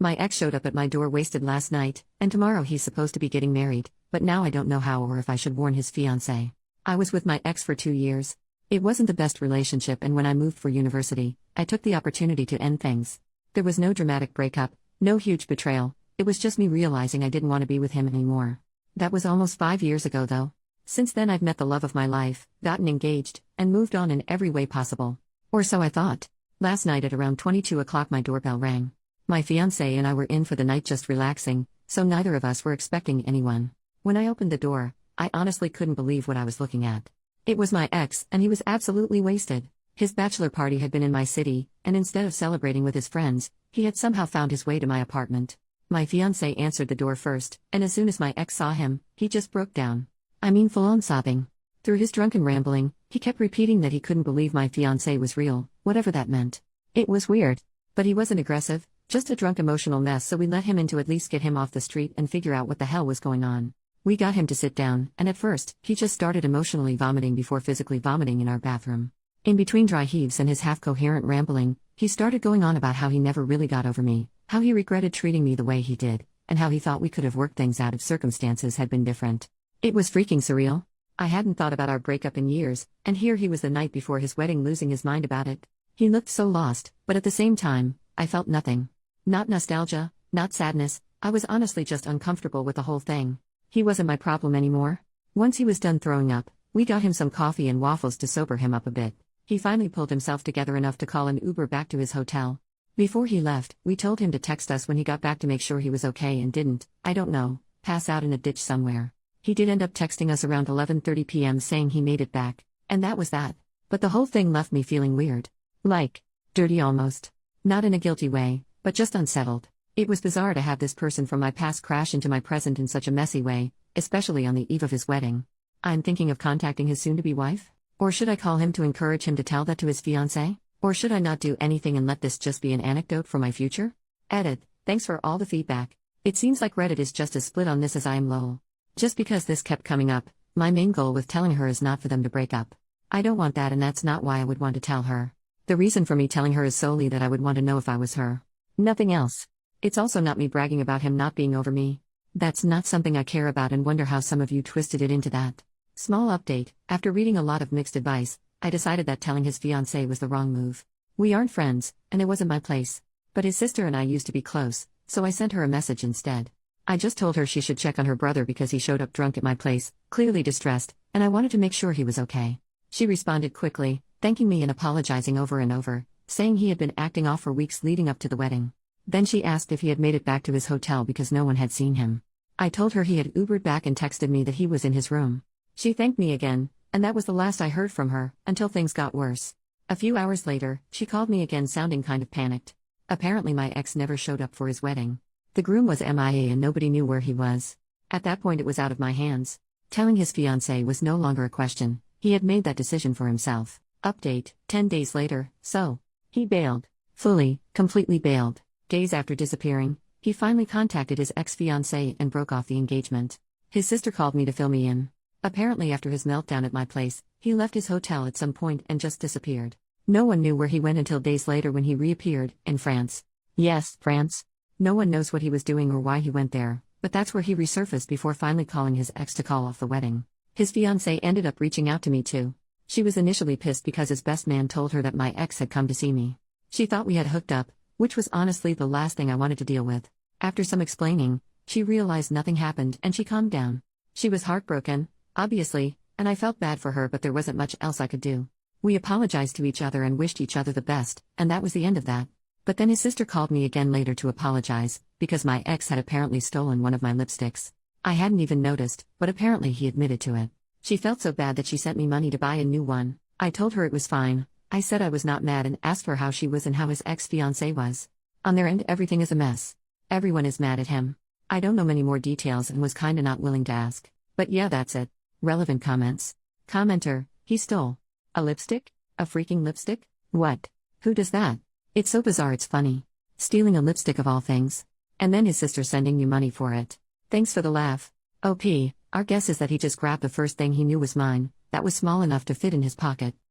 My ex showed up at my door wasted last night, and tomorrow he's supposed to be getting married, but now I don't know how or if I should warn his fiancée. I was with my ex for 2 years. It wasn't the best relationship, and when I moved for university, I took the opportunity to end things. There was no dramatic breakup, no huge betrayal, it was just me realizing I didn't want to be with him anymore. That was almost 5 years ago though. Since then I've met the love of my life, gotten engaged, and moved on in every way possible. Or so I thought. Last night at around 22 o'clock my doorbell rang. My fiancé and I were in for the night just relaxing, so neither of us were expecting anyone. When I opened the door, I honestly couldn't believe what I was looking at. It was my ex, and he was absolutely wasted. His bachelor party had been in my city, and instead of celebrating with his friends, he had somehow found his way to my apartment. My fiancé answered the door first, and as soon as my ex saw him, he just broke down. I mean full-on sobbing. Through his drunken rambling, he kept repeating that he couldn't believe my fiancé was real, whatever that meant. It was weird. But he wasn't aggressive, just a drunk emotional mess, so we let him in to at least get him off the street and figure out what the hell was going on. We got him to sit down, and at first, he just started emotionally vomiting before physically vomiting in our bathroom. In between dry heaves and his half-coherent rambling, he started going on about how he never really got over me, how he regretted treating me the way he did, and how he thought we could have worked things out if circumstances had been different. It was freaking surreal. I hadn't thought about our breakup in years, and here he was the night before his wedding losing his mind about it. He looked so lost, but at the same time, I felt nothing. Not nostalgia, not sadness, I was honestly just uncomfortable with the whole thing. He wasn't my problem anymore. Once he was done throwing up, we got him some coffee and waffles to sober him up a bit. He finally pulled himself together enough to call an Uber back to his hotel. Before he left, we told him to text us when he got back to make sure he was okay and didn't, I don't know, pass out in a ditch somewhere. He did end up texting us around 11:30 p.m. saying he made it back, and that was that. But the whole thing left me feeling weird. Like, dirty almost. Not in a guilty way, but just unsettled. It was bizarre to have this person from my past crash into my present in such a messy way, especially on the eve of his wedding. I'm thinking of contacting his soon-to-be wife? Or should I call him to encourage him to tell that to his fiancée? Or should I not do anything and let this just be an anecdote for my future? Edit. Thanks for all the feedback. It seems like Reddit is just as split on this as I am lol. Just because this kept coming up, my main goal with telling her is not for them to break up. I don't want that, and that's not why I would want to tell her. The reason for me telling her is solely that I would want to know if I was her. Nothing else. It's also not me bragging about him not being over me. That's not something I care about and wonder how some of you twisted it into that. Small update, after reading a lot of mixed advice, I decided that telling his fiancée was the wrong move. We aren't friends, and it wasn't my place. But his sister and I used to be close, so I sent her a message instead. I just told her she should check on her brother because he showed up drunk at my place, clearly distressed, and I wanted to make sure he was okay. She responded quickly, thanking me and apologizing over and over, saying he had been acting off for weeks leading up to the wedding. Then she asked if he had made it back to his hotel because no one had seen him. I told her he had Ubered back and texted me that he was in his room. She thanked me again, and that was the last I heard from her, until things got worse. A few hours later, she called me again sounding kind of panicked. Apparently my ex never showed up for his wedding. The groom was MIA and nobody knew where he was. At that point it was out of my hands. Telling his fiancée was no longer a question, he had made that decision for himself. Update, 10 days later, so. He bailed. Fully, completely bailed. Days after disappearing, he finally contacted his ex-fiancée and broke off the engagement. His sister called me to fill me in. Apparently after his meltdown at my place, he left his hotel at some point and just disappeared. No one knew where he went until days later when he reappeared, in France. Yes, France. No one knows what he was doing or why he went there, but that's where he resurfaced before finally calling his ex to call off the wedding. His fiancée ended up reaching out to me too. She was initially pissed because his best man told her that my ex had come to see me. She thought we had hooked up, which was honestly the last thing I wanted to deal with. After some explaining, she realized nothing happened and she calmed down. She was heartbroken, obviously, and I felt bad for her, but there wasn't much else I could do. We apologized to each other and wished each other the best, and that was the end of that. But then his sister called me again later to apologize, because my ex had apparently stolen one of my lipsticks. I hadn't even noticed, but apparently he admitted to it. She felt so bad that she sent me money to buy a new one. I told her it was fine. I said I was not mad and asked her how she was and how his ex-fiancée was. On their end everything is a mess. Everyone is mad at him. I don't know many more details and was kinda not willing to ask. But yeah, that's it. Relevant comments. Commenter, he stole a lipstick? A freaking lipstick? What? Who does that? It's so bizarre it's funny. Stealing a lipstick of all things. And then his sister sending you money for it. Thanks for the laugh. OP, our guess is that he just grabbed the first thing he knew was mine, that was small enough to fit in his pocket.